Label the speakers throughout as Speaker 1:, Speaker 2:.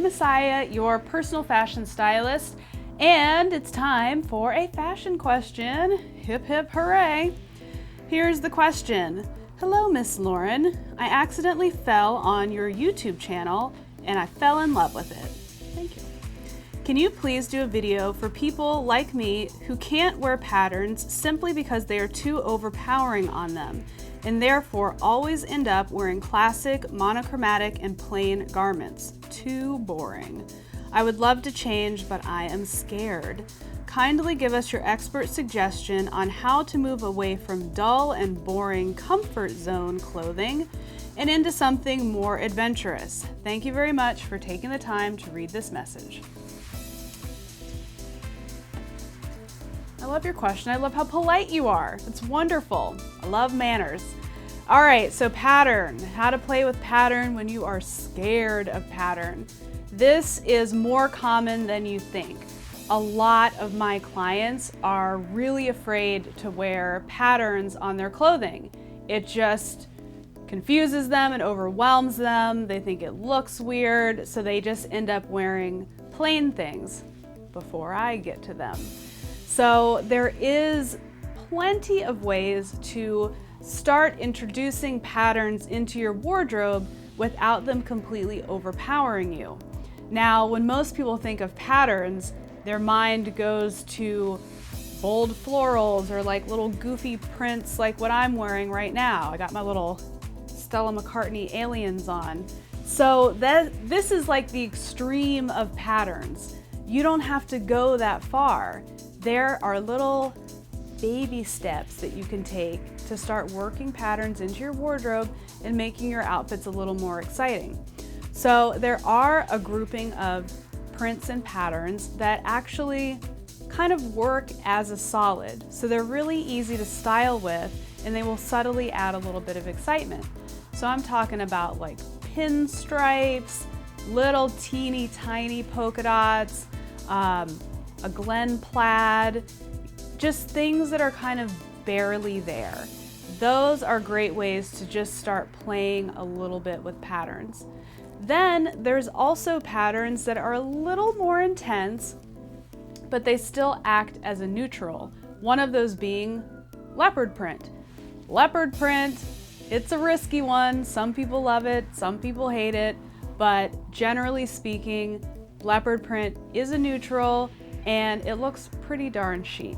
Speaker 1: I'm Messiah, your personal fashion stylist, and it's time for a fashion question. Hip hip hooray. Here's the question. Hello, Miss Lauren. I accidentally fell on your YouTube channel and I fell in love with it. Thank you. Can you please do a video for people like me who can't wear patterns simply because they are too overpowering on them and therefore always end up wearing classic, monochromatic, and plain garments? Too boring. I would love to change, but I am scared. Kindly give us your expert suggestion on how to move away from dull and boring comfort zone clothing and into something more adventurous. Thank you very much for taking the time to read this message. I love your question. I love how polite you are. It's wonderful. I love manners. All right, so pattern. How to play with pattern when you are scared of pattern. This is more common than you think. A lot of my clients are really afraid to wear patterns on their clothing. It just confuses them and overwhelms them. They think it looks weird, so they just end up wearing plain things before I get to them. So there is plenty of ways to start introducing patterns into your wardrobe without them completely overpowering you. Now, when most people think of patterns, their mind goes to bold florals or like little goofy prints like what I'm wearing right now. I got my little Stella McCartney aliens on. So this is like the extreme of patterns. You don't have to go that far. There are little baby steps that you can take to start working patterns into your wardrobe and making your outfits a little more exciting. So there are a grouping of prints and patterns that actually kind of work as a solid. So they're really easy to style with and they will subtly add a little bit of excitement. So I'm talking about like pinstripes, little teeny tiny polka dots, a Glen plaid, just things that are kind of barely there. Those are great ways to just start playing a little bit with patterns. Then there's also patterns that are a little more intense, but they still act as a neutral. One of those being leopard print. Leopard print, it's a risky one. Some people love it, some people hate it, but generally speaking, leopard print is a neutral and it looks pretty darn chic.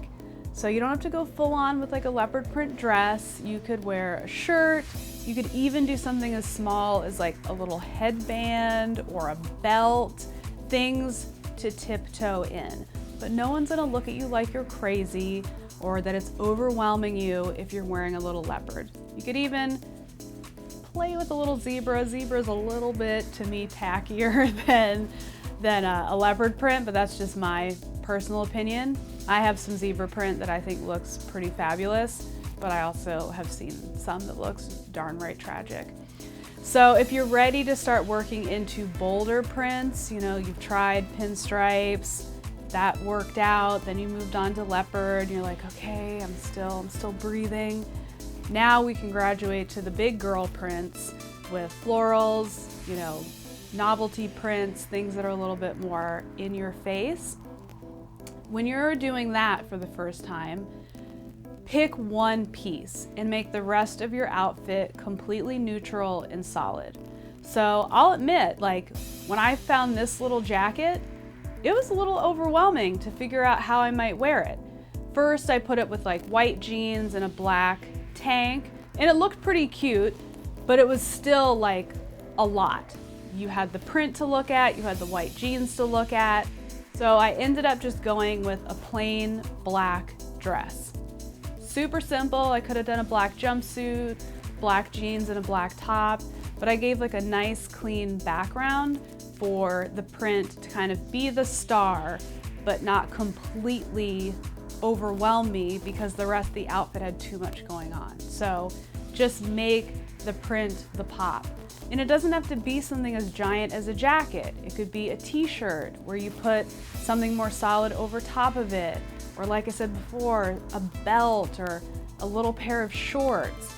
Speaker 1: So you don't have to go full on with like a leopard print dress. You could wear a shirt. You could even do something as small as like a little headband or a belt, things to tiptoe in. But no one's gonna look at you like you're crazy or that it's overwhelming you if you're wearing a little leopard. You could even play with a little zebra. Zebra's a little bit, to me, tackier than a leopard print, but that's just my personal opinion. I have some zebra print that I think looks pretty fabulous, but I also have seen some that looks darn right tragic. So if you're ready to start working into bolder prints, you know, you've tried pinstripes, that worked out, then you moved on to leopard, and you're like, okay, I'm still breathing. Now we can graduate to the big girl prints with florals, you know, novelty prints, things that are a little bit more in your face. When you're doing that for the first time, pick one piece and make the rest of your outfit completely neutral and solid. So I'll admit, like when I found this little jacket, it was a little overwhelming to figure out how I might wear it. First, I put it with like white jeans and a black tank, and it looked pretty cute, but it was still like a lot. You had the print to look at, you had the white jeans to look at. So I ended up just going with a plain black dress. Super simple. I could have done a black jumpsuit, black jeans, and a black top, but I gave like a nice clean background for the print to kind of be the star, but not completely overwhelm me because the rest of the outfit had too much going on. So just make the print the pop. And it doesn't have to be something as giant as a jacket. It could be a t-shirt where you put something more solid over top of it. Or like I said before, a belt or a little pair of shorts.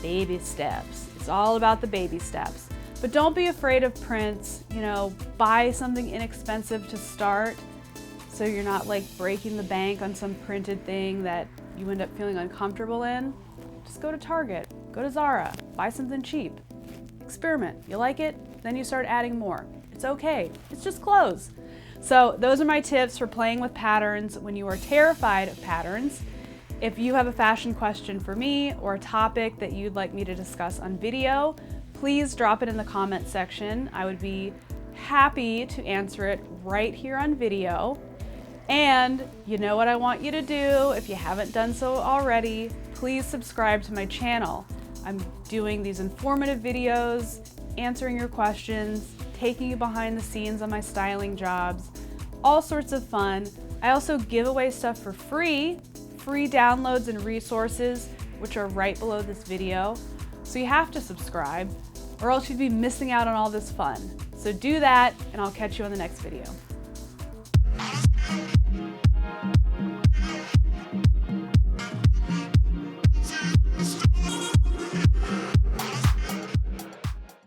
Speaker 1: Baby steps. It's all about the baby steps. But don't be afraid of prints. You know, buy something inexpensive to start so you're not like breaking the bank on some printed thing that you end up feeling uncomfortable in. Just go to Target, go to Zara, buy something cheap. Experiment. You like it? Then you start adding more. It's okay. It's just clothes. So those are my tips for playing with patterns when you are terrified of patterns. If you have a fashion question for me or a topic that you'd like me to discuss on video, please drop it in the comment section. I would be happy to answer it right here on video. And you know what I want you to do, if you haven't done so already, please subscribe to my channel. I'm doing these informative videos, answering your questions, taking you behind the scenes on my styling jobs, all sorts of fun. I also give away stuff for free downloads and resources, which are right below this video. So you have to subscribe or else you'd be missing out on all this fun. So do that and I'll catch you on the next video.